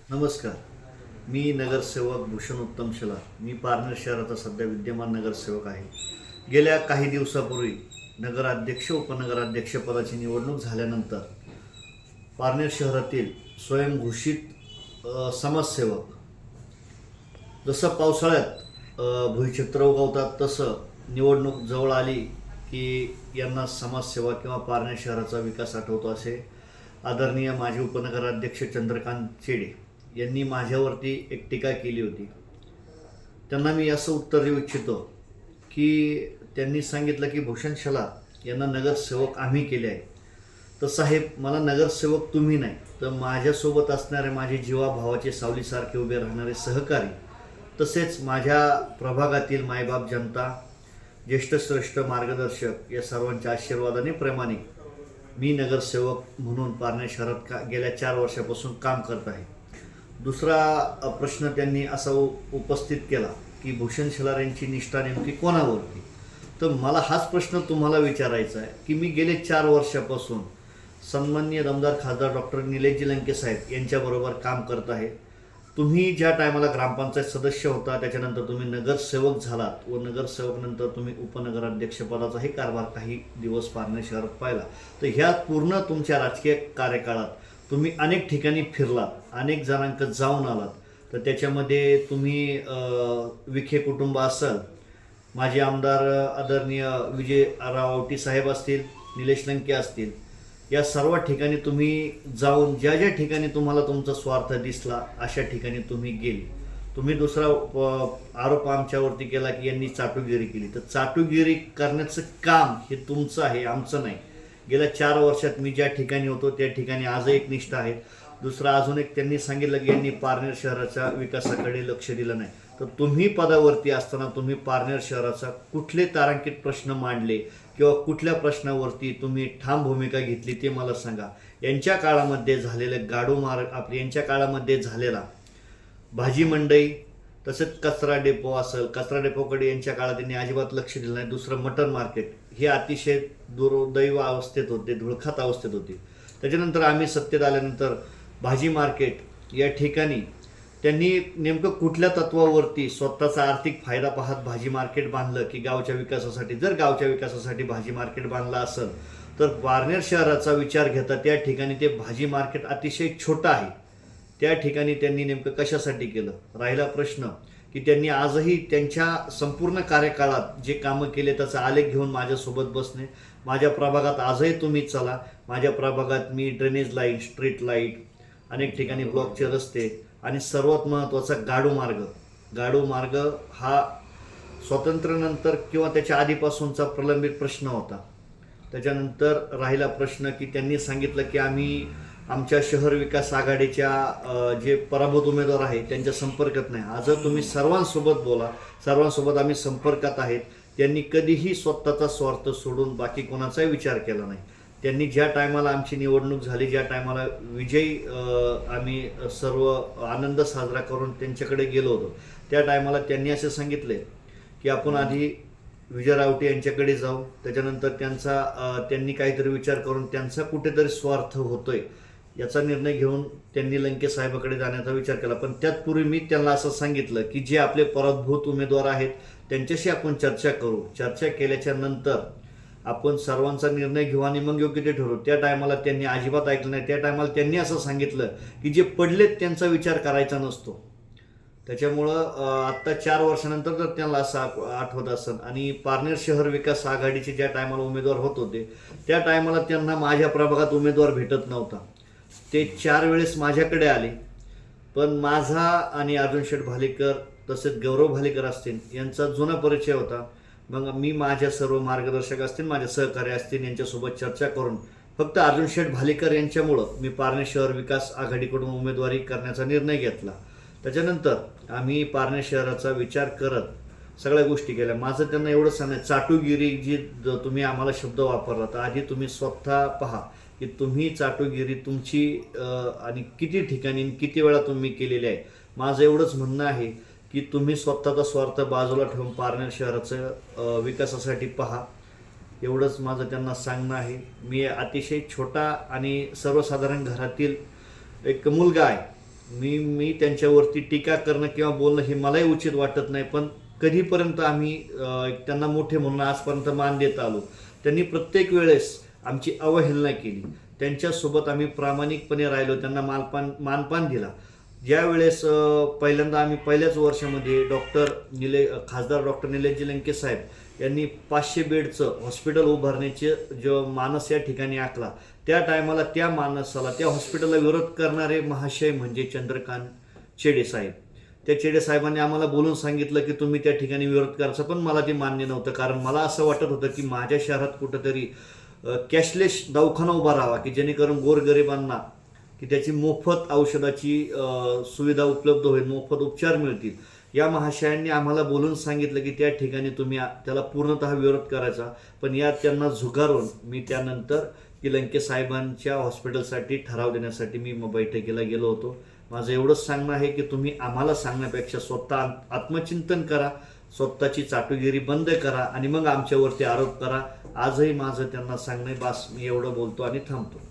नमस्कार. मी नगरसेवक भूषण उत्तम शेलार. मी पारनेर शहराचा सध्या विद्यमान नगरसेवक आहे. गेल्या काही दिवसापूर्वी नगराध्यक्ष उपनगराध्यक्ष पदाची निवडणूक झाल्यानंतर पारनेर शहरातील स्वयंघोषित समाजसेवक जसं पावसाळ्यात भुईछत्र उगवतात तसं निवडणूक जवळ आली की यांना समाजसेवा किंवा पारनेर शहराचा विकास आठवतो असे आदरणीय माजी उपनगराध्यक्ष चंद्रकांत चेडे यांनी माझ्यावरती एक टीका केली होती. त्यांना मी असं उत्तर देऊ इच्छितो की त्यांनी सांगितलं की भूषण शेलार यांना नगरसेवक आम्ही केले आहे. तर साहेब, मला नगरसेवक तुम्ही नाही तर माझ्यासोबत असणारे माझे जीवाभावाचे सावलीसारखे उभे राहणारे सहकारी, तसेच माझ्या प्रभागातील मायबाप जनता, ज्येष्ठ श्रेष्ठ मार्गदर्शक या सर्वांच्या आशीर्वादाने प्रेमाने मी नगरसेवक म्हणून पारनेर शहरात गेल्या 4 वर्षापासून काम करत आहे. दुसरा प्रश्न त्यांनी असा उपस्थित केला की भूषण शेलार यांची निष्ठा नेमकी कोणावरती. तर मला हाच प्रश्न तुम्हाला विचारायचा आहे की मी गेले 4 वर्षापासून सन्माननीय दमदार खासदार डॉक्टर निलेशजी लंके साहेब यांच्याबरोबर काम करत आहे. तुम्ही ज्या टायमाला ग्रामपंचायत सदस्य होता त्याच्यानंतर तुम्ही नगरसेवक झालात व नगरसेवकनंतर तुम्ही उपनगराध्यक्षपदाचाही कारभार काही दिवस पारनेर शहरात पाहिला. तर ह्या पूर्ण तुमच्या राजकीय कार्यकाळात तुम्ही अनेक ठिकाणी फिरलात, अनेक जणांकडे जाऊन आलात. तर त्याच्यामध्ये तुम्ही विखे कुटुंब असाल, माजी आमदार आदरणीय विजयराव आवटी साहेब असतील, निलेश लंके असतील, या सर्व ठिकाणी तुम्ही जाऊन ज्या ज्या ठिकाणी तुम्हाला तुमचा स्वार्थ दिसला अशा ठिकाणी तुम्ही गेले. तुम्ही दुसरा आरोप आमच्यावरती केला की यांनी चाटुगिरी केली. तर चाटुगिरी करण्याचं काम हे तुमचं आहे, आमचं नाही. गेल्या 4 वर्षात मी ज्या ठिकाणी होतो त्या ठिकाणी आजही एक निष्ठा आहे. दुसरा अजून एक त्यांनी सांगितलं की यांनी पारनेर शहराच्या विकासाकडे लक्ष दिलं नाही. तर तुम्ही पदावरती असताना तुम्ही पारनेर शहराचा कुठले तारांकित प्रश्न मांडले किंवा कुठल्या प्रश्नावरती तुम्ही ठाम भूमिका घेतली ते मला सांगा. यांच्या काळामध्ये झालेले यांच्या काळामध्ये झालेला भाजी मंडई, तसेच कचरा डेपो असेल, कचरा डेपोकडे यांच्या काळात त्यांनी अजिबात लक्ष दिलं नाही. दुसरं मटन मार्केट हे अतिशय दुर्दैव अवस्थेत होते, धुळखात अवस्थेत होते. त्याच्यानंतर आम्ही सत्तेत आल्यानंतर भाजी मार्केट या ठिकाणी त्यांनी नेमकं कुठल्या तत्वावरती स्वतःचा आर्थिक फायदा पाहत भाजी मार्केट बांधलं की गावच्या विकासासाठी. जर गावच्या विकासासाठी भाजी मार्केट बांधलं असेल तर पारनेर शहराचा विचार घेता त्या ठिकाणी ते भाजी मार्केट अतिशय छोटं आहे. त्या ठिकाणी त्यांनी नेमकं कशासाठी केलं. राहिला प्रश्न की त्यांनी आजही त्यांच्या संपूर्ण कार्यकाळात जे कामं केले त्याचा आलेख घेऊन माझ्यासोबत बसणे. माझ्या प्रभागात आजही तुम्ही चला, माझ्या प्रभागात मी ड्रेनेज लाईट, स्ट्रीट लाईट, अनेक ठिकाणी ब्लॉकचे रस्ते आणि सर्वात महत्त्वाचा गाडू मार्ग हा स्वातंत्र्यानंतर किंवा त्याच्या आधीपासूनचा प्रलंबित प्रश्न होता. त्याच्यानंतर राहिला प्रश्न की त्यांनी सांगितलं की आम्ही आमच्या शहर विकास आघाडीच्या जे पराभूत उमेदवार आहेत त्यांच्या संपर्कात नाही. आज तुम्ही सर्वांसोबत बोला, सर्वांसोबत आम्ही संपर्कात आहेत. त्यांनी कधीही स्वतःचा स्वार्थ सोडून बाकी कोणाचाही विचार केला नाही. त्यांनी ज्या टायमाला आमची निवडणूक झाली, ज्या टायमाला विजयी आम्ही सर्व आनंद साजरा करून त्यांच्याकडे गेलो होतो, त्या टायमाला त्यांनी असे सांगितले की आपण आधी विजयराव आवटी यांच्याकडे जाऊ. त्याच्यानंतर त्यांनी काहीतरी विचार करून त्यांचा कुठेतरी स्वार्थ होतोय याचा निर्णय घेऊन त्यांनी लंके साहेबाकडे जाण्याचा विचार केला. पण त्यापूर्वी मी त्यांना असं सांगितलं की जे आपले पराभूत उमेदवार आहेत त्यांच्याशी आपण चर्चा करू. चर्चा केल्याच्या नंतर आपण सर्वांचा निर्णय घेऊ आणि मग योग्य ते ठरवू. त्या टायमाला त्यांनी अजिबात ऐकलं नाही. त्या टायमाला त्यांनी असं सांगितलं की जे पडलेत त्यांचा विचार करायचा नसतो. त्याच्यामुळं आत्ता 4 वर्षानंतर जर त्यांना असं आठवत असेल आणि पारनेर शहर विकास आघाडीचे ज्या टायमाला उमेदवार होत होते त्या टायमाला त्यांना माझ्या प्रभागात उमेदवार भेटत नव्हता. ते 4 वेळेस माझ्याकडे आले. पण माझा आणि अर्जुन शेठ भालेकर तसेच गौरव भालेकर असतील यांचा जुना परिचय होता. मग मी माझ्या सर्व मार्गदर्शक असतील, माझे सहकारी असतील, यांच्यासोबत चर्चा करून फक्त अर्जुन शेठ भालेकर यांच्यामुळं मी पारनेर शहर विकास आघाडीकडून उमेदवारी करण्याचा निर्णय घेतला. त्याच्यानंतर आम्ही पारनेर शहराचा विचार करत सगळ्या गोष्टी केल्या. माझं त्यांना एवढं सांगायचं, चाटुगिरी जी तुम्ही आम्हाला शब्द वापरला तर आधी तुम्ही स्वतः पहा की तुम्ही चाटुगिरी तुमची आणि किती ठिकाणी किती वेळा तुम्ही केलेली आहे. माझं एवढंच म्हणणं आहे की तुम्ही स्वतःचा स्वार्थ बाजूला ठेवून पारनेर शहराचं विकासासाठी पहा. एवढंच माझं त्यांना सांगणं आहे. मी अतिशय छोटा आणि सर्वसाधारण घरातील एक मुलगा आहे. मी त्यांच्यावरती टीका करणं किंवा बोलणं हे मलाही उचित वाटत नाही, पण कधीपर्यंत आम्ही त्यांना मोठे म्हणून आजपर्यंत मान देत आलो. त्यांनी प्रत्येक वेळेस आमची अवहेलना केली. त्यांच्यासोबत आम्ही प्रामाणिकपणे राहिलो, त्यांना मानपान दिला. ज्या वेळेस पहिल्यांदा आम्ही पहिल्याच वर्षामध्ये खासदार डॉक्टर निलेशजी लंके साहेब यांनी 500 बेडचं हॉस्पिटल उभारण्याचे जो मानस या ठिकाणी आखला, त्या टायमाला त्या मानसाला, त्या हॉस्पिटलला विरोध करणारे महाशय म्हणजे चंद्रकांत चेडे साहेब. त्या चेडे साहेबांनी आम्हाला बोलून सांगितलं की तुम्ही त्या ठिकाणी विरोध करायचा, पण मला ते मान्य नव्हतं. कारण मला असं वाटत होतं की माझ्या शहरात कुठंतरी कॅशलेस दवाखाना उभा राहावा, की जेणेकरून गोरगरिबांना की त्याची मोफत औषधाची सुविधा उपलब्ध होईल, मोफत उपचार मिळतील. या महाशयांनी आम्हाला बोलून सांगितलं की त्या ठिकाणी तुम्ही त्याला पूर्णतः विरोध करायचा, पण यात त्यांना झुगारून मी त्यानंतर की लंके साहेबांच्या हॉस्पिटलसाठी ठराव देण्यासाठी मी बैठकीला गेलो होतो. माझं एवढंच सांगणं आहे की तुम्ही आम्हाला सांगण्यापेक्षा स्वतः आत्मचिंतन करा, स्वतःची चाटुगिरी बंद करा आणि मग आमच्यावरती आरोप करा. आजही माझं त्यांना सांगणं, बास मी एवढं बोलतो आणि थांबतो.